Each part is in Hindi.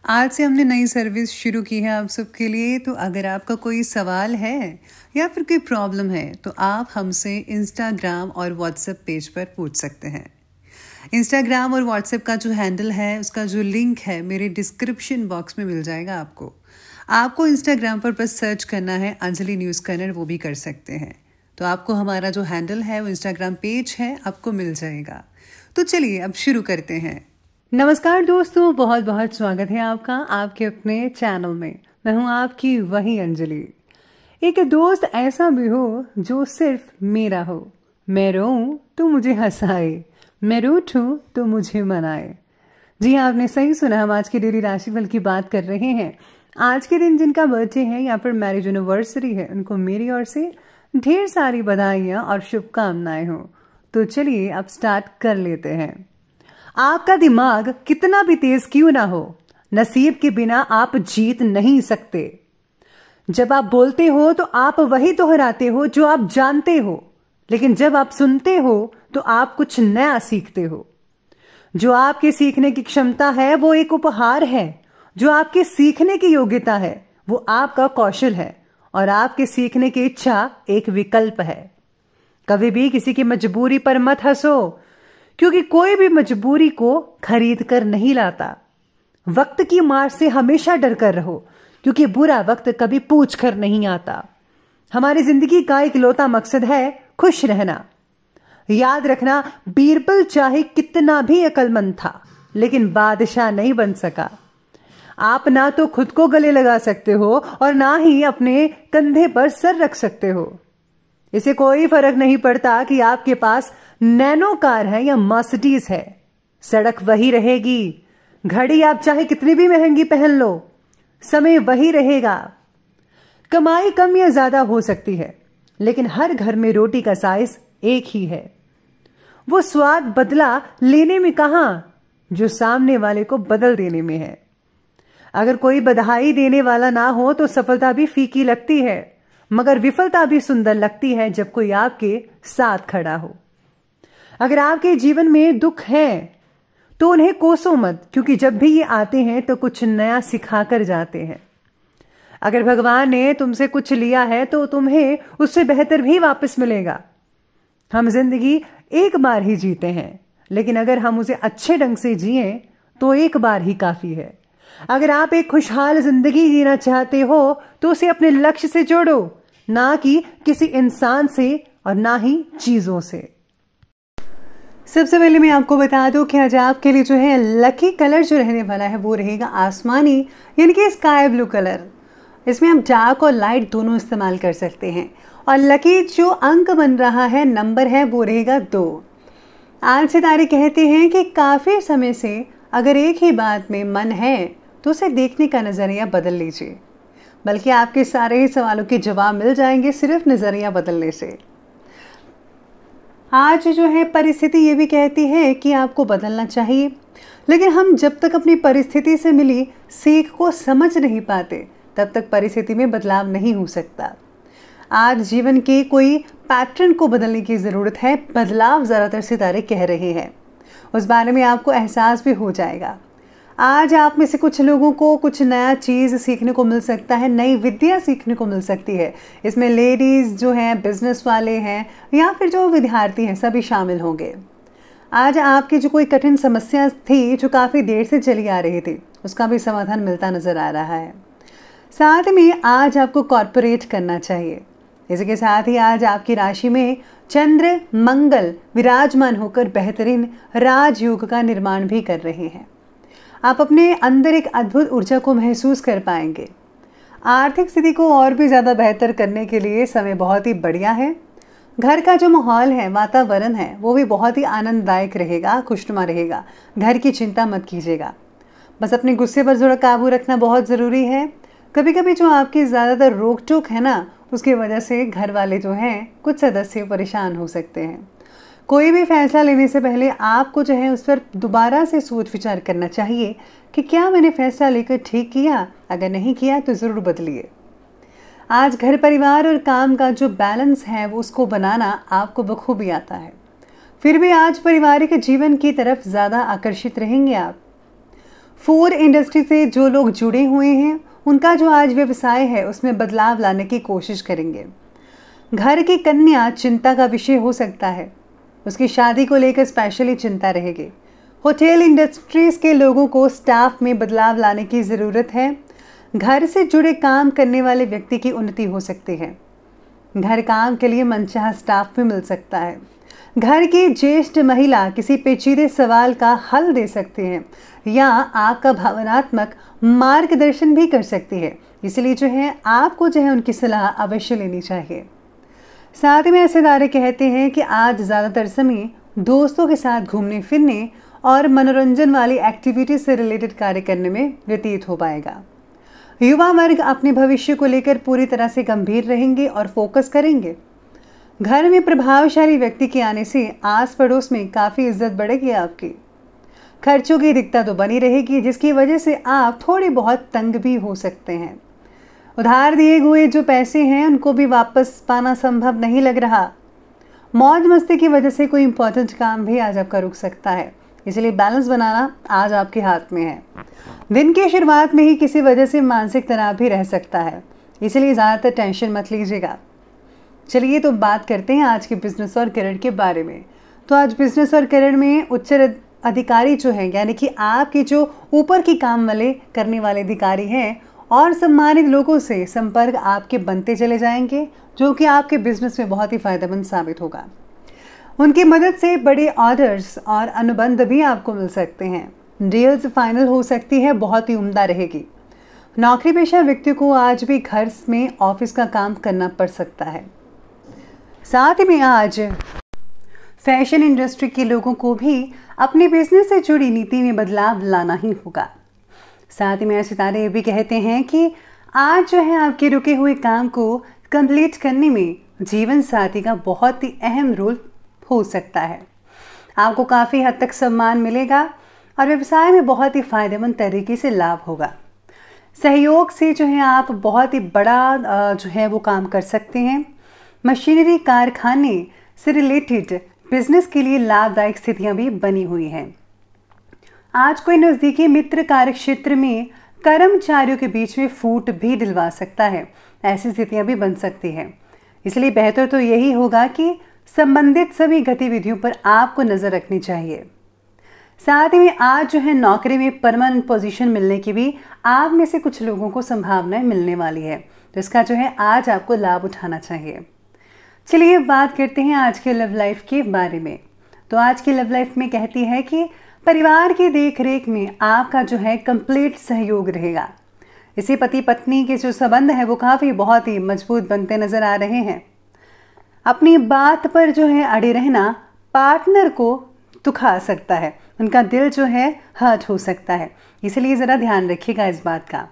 आज से हमने नई सर्विस शुरू की है आप सबके लिए। तो अगर आपका कोई सवाल है या फिर कोई प्रॉब्लम है तो आप हमसे इंस्टाग्राम और व्हाट्सएप पेज पर पूछ सकते हैं। इंस्टाग्राम और व्हाट्सएप का जो हैंडल है उसका जो लिंक है मेरे डिस्क्रिप्शन बॉक्स में मिल जाएगा। आपको इंस्टाग्राम पर बस सर्च करना है अंजलि न्यूज़ कन्नड़, वो भी कर सकते हैं। तो आपको हमारा जो हैंडल है वो इंस्टाग्राम पेज है, आपको मिल जाएगा। तो चलिए अब शुरू करते हैं। नमस्कार दोस्तों, बहुत बहुत स्वागत है आपका आपके अपने चैनल में। मैं हूं आपकी वही अंजलि। एक दोस्त ऐसा भी हो जो सिर्फ मेरा हो। मैं रोऊं तो मुझे हंसाए, मैं रूठूं तो मुझे मनाए। जी हाँ, आपने सही सुना। हम आज की डेली राशिफल की बात कर रहे हैं। आज के दिन जिनका बर्थडे है या फिर मैरिज एनिवर्सरी है, उनको मेरी ओर से ढेर सारी बधाइयाँ और शुभकामनाएं हो। तो चलिए अब स्टार्ट कर लेते हैं। आपका दिमाग कितना भी तेज क्यों ना हो, नसीब के बिना आप जीत नहीं सकते। जब आप बोलते हो तो आप वही दोहराते हो जो आप जानते हो, लेकिन जब आप सुनते हो तो आप कुछ नया सीखते हो। जो आपके सीखने की क्षमता है वो एक उपहार है, जो आपके सीखने की योग्यता है वो आपका कौशल है, और आपके सीखने की इच्छा एक विकल्प है। कभी भी किसी की मजबूरी पर मत हंसो, क्योंकि कोई भी मजबूरी को खरीद कर नहीं लाता। वक्त की मार से हमेशा डर कर रहो, क्योंकि बुरा वक्त कभी पूछ कर नहीं आता। हमारी जिंदगी का इकलौता मकसद है खुश रहना। याद रखना, बीरबल चाहे कितना भी अक्लमंद था लेकिन बादशाह नहीं बन सका। आप ना तो खुद को गले लगा सकते हो और ना ही अपने कंधे पर सर रख सकते हो। इसे कोई फर्क नहीं पड़ता कि आपके पास नैनो कार है या मर्सिडीज है, सड़क वही रहेगी। घड़ी आप चाहे कितनी भी महंगी पहन लो, समय वही रहेगा। कमाई कम या ज्यादा हो सकती है, लेकिन हर घर में रोटी का साइज एक ही है। वो स्वाद बदला लेने में कहां, जो सामने वाले को बदल देने में है। अगर कोई बधाई देने वाला ना हो तो सफलता भी फीकी लगती है, मगर विफलता भी सुंदर लगती है जब कोई आपके साथ खड़ा हो। अगर आपके जीवन में दुख है तो उन्हें कोसो मत, क्योंकि जब भी ये आते हैं तो कुछ नया सिखाकर जाते हैं। अगर भगवान ने तुमसे कुछ लिया है तो तुम्हें उससे बेहतर भी वापस मिलेगा। हम जिंदगी एक बार ही जीते हैं, लेकिन अगर हम उसे अच्छे ढंग से जिए तो एक बार ही काफी है। अगर आप एक खुशहाल जिंदगी जीना चाहते हो तो उसे अपने लक्ष्य से जोड़ो, ना कि किसी इंसान से और ना ही चीजों से। सबसे पहले मैं आपको बता दूं कि आज आपके लिए जो है लकी कलर जो रहने वाला है वो रहेगा आसमानी, यानी कि स्काई ब्लू कलर। इसमें आप डार्क और लाइट दोनों इस्तेमाल कर सकते हैं। और लकी जो अंक बन रहा है, नंबर है, वो रहेगा 2। आज सितारे कहते हैं कि काफ़ी समय से अगर एक ही बात में मन है तो उसे देखने का नज़रिया बदल लीजिए, बल्कि आपके सारे ही सवालों के जवाब मिल जाएंगे सिर्फ नज़रिया बदलने से। आज जो है परिस्थिति ये भी कहती है कि आपको बदलना चाहिए, लेकिन हम जब तक अपनी परिस्थिति से मिली सीख को समझ नहीं पाते तब तक परिस्थिति में बदलाव नहीं हो सकता। आज जीवन के कोई पैटर्न को बदलने की ज़रूरत है, बदलाव ज़्यादातर सितारे कह रहे हैं। उस बारे में आपको एहसास भी हो जाएगा। आज आप में से कुछ लोगों को कुछ नया चीज़ सीखने को मिल सकता है, नई विद्या सीखने को मिल सकती है। इसमें लेडीज़ जो हैं, बिजनेस वाले हैं या फिर जो विद्यार्थी हैं, सभी शामिल होंगे। आज आपकी जो कोई कठिन समस्या थी जो काफ़ी देर से चली आ रही थी, उसका भी समाधान मिलता नज़र आ रहा है। साथ में आज आपको कॉर्पोरेट करना चाहिए। इसी के साथ ही आज आपकी राशि में चंद्र मंगल विराजमान होकर बेहतरीन राजयोग का निर्माण भी कर रहे हैं। आप अपने अंदर एक अद्भुत ऊर्जा को महसूस कर पाएंगे। आर्थिक स्थिति को और भी ज़्यादा बेहतर करने के लिए समय बहुत ही बढ़िया है। घर का जो माहौल है, वातावरण है, वो भी बहुत ही आनंददायक रहेगा, खुशनुमा रहेगा। घर की चिंता मत कीजिएगा, बस अपने गुस्से पर थोड़ा काबू रखना बहुत ज़रूरी है। कभी कभी जो आपकी ज़्यादातर रोक टोक है ना, उसकी वजह से घर वाले जो हैं कुछ सदस्य परेशान हो सकते हैं। कोई भी फैसला लेने से पहले आपको जो है उस पर दोबारा से सोच विचार करना चाहिए कि क्या मैंने फैसला लेकर ठीक किया, अगर नहीं किया तो ज़रूर बदलिए। आज घर परिवार और काम का जो बैलेंस है वो उसको बनाना आपको बखूबी आता है। फिर भी आज पारिवारिक जीवन की तरफ ज़्यादा आकर्षित रहेंगे आप। फूड इंडस्ट्री से जो लोग जुड़े हुए हैं उनका जो आज व्यवसाय है उसमें बदलाव लाने की कोशिश करेंगे। घर की कन्या चिंता का विषय हो सकता है, उसकी शादी को लेकर स्पेशली चिंता रहेगी। होटल इंडस्ट्रीज के लोगों को स्टाफ में बदलाव लाने की ज़रूरत है। घर से जुड़े काम करने वाले व्यक्ति की उन्नति हो सकती है। घर काम के लिए मनचाहा स्टाफ भी मिल सकता है। घर की ज्येष्ठ महिला किसी पेचीदे सवाल का हल दे सकती हैं या आपका भावनात्मक मार्गदर्शन भी कर सकती है, इसलिए जो है आपको जो है उनकी सलाह अवश्य लेनी चाहिए। साथ में ऐसे तारे कहते हैं कि आज ज़्यादातर समय दोस्तों के साथ घूमने फिरने और मनोरंजन वाली एक्टिविटी से रिलेटेड कार्य करने में व्यतीत हो पाएगा। युवा वर्ग अपने भविष्य को लेकर पूरी तरह से गंभीर रहेंगे और फोकस करेंगे। घर में प्रभावशाली व्यक्ति के आने से आस पड़ोस में काफ़ी इज्जत बढ़ेगी आपकी। खर्चों की दिक्कत तो बनी रहेगी, जिसकी वजह से आप थोड़े बहुत तंग भी हो सकते हैं। उधार दिए हुए जो पैसे हैं उनको भी वापस पाना संभव नहीं लग रहा। मौज मस्ती की वजह से कोई इंपॉर्टेंट काम भी आज आपका रुक सकता है, इसलिए बैलेंस बनाना आज आपके हाथ में है। दिन की शुरुआत में ही किसी वजह से मानसिक तनाव भी रह सकता है, इसलिए ज़्यादातर टेंशन मत लीजिएगा। चलिए तो बात करते हैं आज के बिजनेस और करियर के बारे में। तो आज बिजनेस और करियर में उच्च अधिकारी जो हैं, यानी कि आपके जो ऊपर की काम वाले करने वाले अधिकारी हैं और सम्मानित लोगों से संपर्क आपके बनते चले जाएंगे, जो कि आपके बिजनेस में बहुत ही फायदेमंद साबित होगा। उनकी मदद से बड़े ऑर्डर्स और अनुबंध भी आपको मिल सकते हैं। डील्स फाइनल हो सकती है, बहुत ही उम्दा रहेगी। नौकरी पेशा व्यक्ति को आज भी घर में ऑफिस का काम करना पड़ सकता है। साथ में आज फैशन इंडस्ट्री के लोगों को भी अपने बिजनेस से जुड़ी नीति में बदलाव लाना ही होगा। साथ में सितारे ये भी कहते हैं कि आज जो है आपके रुके हुए काम को कंप्लीट करने में जीवन साथी का बहुत ही अहम रोल हो सकता है। आपको काफ़ी हद तक सम्मान मिलेगा और व्यवसाय में बहुत ही फायदेमंद तरीके से लाभ होगा। सहयोग से जो है आप बहुत ही बड़ा जो है वो काम कर सकते हैं। मशीनरी कारखाने से रिलेटेड बिजनेस के लिए लाभदायक स्थितियां भी बनी हुई हैं। आज कोई नज़दीकी मित्र कार्य क्षेत्र में कर्मचारियों के बीच में फूट भी दिलवा सकता है, ऐसी स्थितियां भी बन सकती हैं। इसलिए बेहतर तो यही होगा कि संबंधित सभी गतिविधियों पर आपको नज़र रखनी चाहिए। साथ ही में आज जो है नौकरी में परमानेंट पोजीशन मिलने की भी आप में से कुछ लोगों को संभावनाएं मिलने वाली है, तो इसका जो है आज आपको लाभ उठाना चाहिए। चलिए बात करते हैं आज के लव लाइफ के बारे में। तो आज की लव लाइफ में कहती है कि परिवार की देख रेख में आपका जो है कंप्लीट सहयोग रहेगा। इसी पति पत्नी के जो संबंध है वो काफ़ी बहुत ही मजबूत बनते नजर आ रहे हैं। अपनी बात पर जो है अड़े रहना पार्टनर को दुखा सकता है, उनका दिल जो है हर्ट हो सकता है, इसलिए ज़रा ध्यान रखिएगा इस बात का।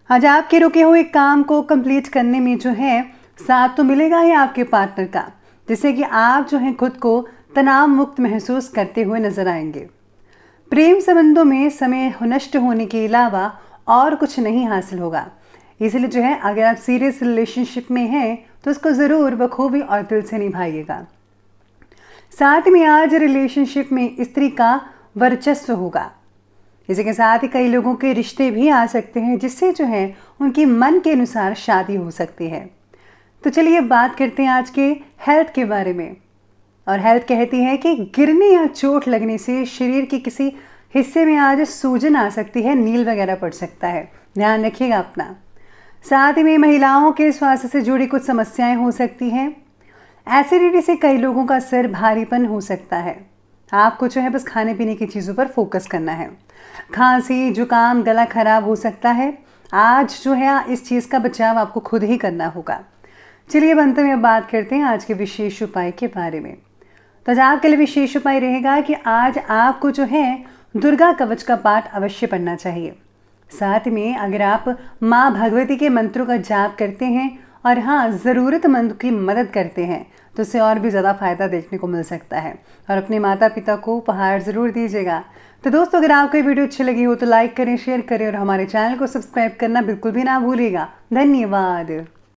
आज आपके रुके हुए काम को कंप्लीट करने में जो है साथ तो मिलेगा ही आपके पार्टनर का, जिससे कि आप जो है खुद को तनाव मुक्त महसूस करते हुए नजर आएंगे। प्रेम संबंधों में समय नष्ट होने के अलावा और कुछ नहीं हासिल होगा, इसलिए जो है अगर आप सीरियस रिलेशनशिप में हैं तो उसको ज़रूर बखूबी और दिल से निभाइएगा। साथ में आज रिलेशनशिप में स्त्री का वर्चस्व होगा। इसी के साथ ही कई लोगों के रिश्ते भी आ सकते हैं, जिससे जो है उनकी मन के अनुसार शादी हो सकती है। तो चलिए बात करते हैं आज के हेल्थ के बारे में। और हेल्थ कहती है कि गिरने या चोट लगने से शरीर के किसी हिस्से में आज सूजन आ सकती है, नील वगैरह पड़ सकता है, ध्यान रखिएगा अपना। साथ ही में महिलाओं के स्वास्थ्य से जुड़ी कुछ समस्याएं हो सकती हैं। एसिडिटी से कई लोगों का सिर भारीपन हो सकता है। आपको जो है बस खाने पीने की चीज़ों पर फोकस करना है। खांसी, जुकाम, गला खराब हो सकता है। आज जो है इस चीज़ का बचाव आपको खुद ही करना होगा। चलिए अंत में बात करते हैं आज के विशेष उपाय के बारे में। तो आज आपके लिए विशेष उपाय रहेगा कि आज आपको जो है दुर्गा कवच का पाठ अवश्य पढ़ना चाहिए। साथ में अगर आप माँ भगवती के मंत्रों का जाप करते हैं और हाँ ज़रूरतमंद की मदद करते हैं तो उससे और भी ज़्यादा फ़ायदा देखने को मिल सकता है। और अपने माता पिता को उपहार ज़रूर दीजिएगा। तो दोस्तों अगर आपको ये वीडियो अच्छी लगी हो तो लाइक करें, शेयर करें और हमारे चैनल को सब्सक्राइब करना बिल्कुल भी ना भूलिएगा। धन्यवाद।